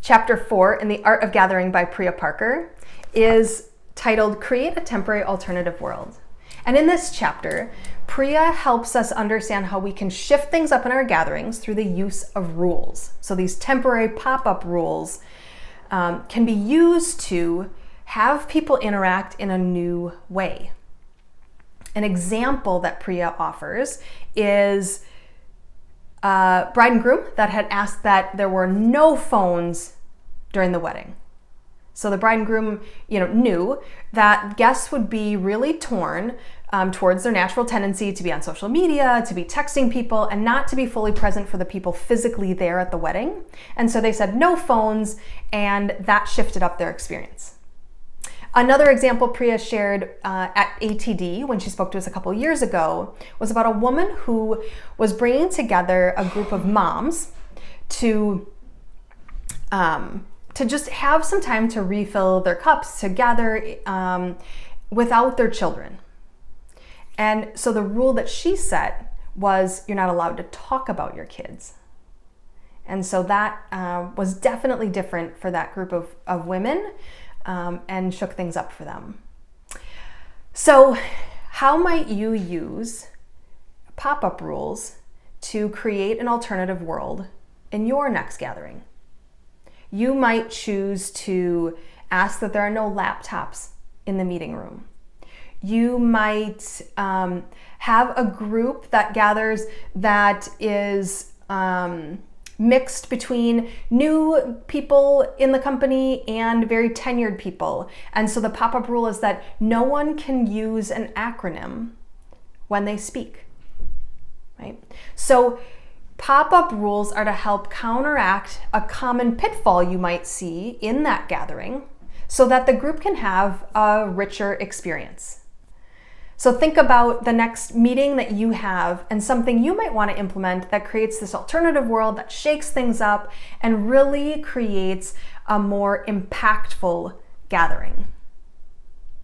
Chapter 4 in The Art of Gathering by Priya Parker is titled Create a Temporary Alternative World. And in this chapter, Priya helps us understand how we can shift things up in our gatherings through the use of rules. So these temporary pop-up rules can be used to have people interact in a new way. An example that Priya offers is bride and groom that had asked that there were no phones during the wedding. So the bride and groom, knew that guests would be really torn towards their natural tendency to be on social media, to be texting people, and not to be fully present for the people physically there at the wedding. And so they said no phones, and that shifted up their experience. Another example Priya shared at ATD when she spoke to us a couple years ago was about a woman who was bringing together a group of moms to just have some time to refill their cups, to gather without their children. And so the rule that she set was you're not allowed to talk about your kids. And so that was definitely different for that group of women. And shook things up for them. So how might you use pop-up rules to create an alternative world in your next gathering? You might choose to ask that there are no laptops in the meeting room. You might have a group that gathers that is mixed between new people in the company and very tenured people. And so the pop-up rule is that no one can use an acronym when they speak, right? So pop-up rules are to help counteract a common pitfall you might see in that gathering so that the group can have a richer experience. So think about the next meeting that you have and something you might want to implement that creates this alternative world that shakes things up and really creates a more impactful gathering.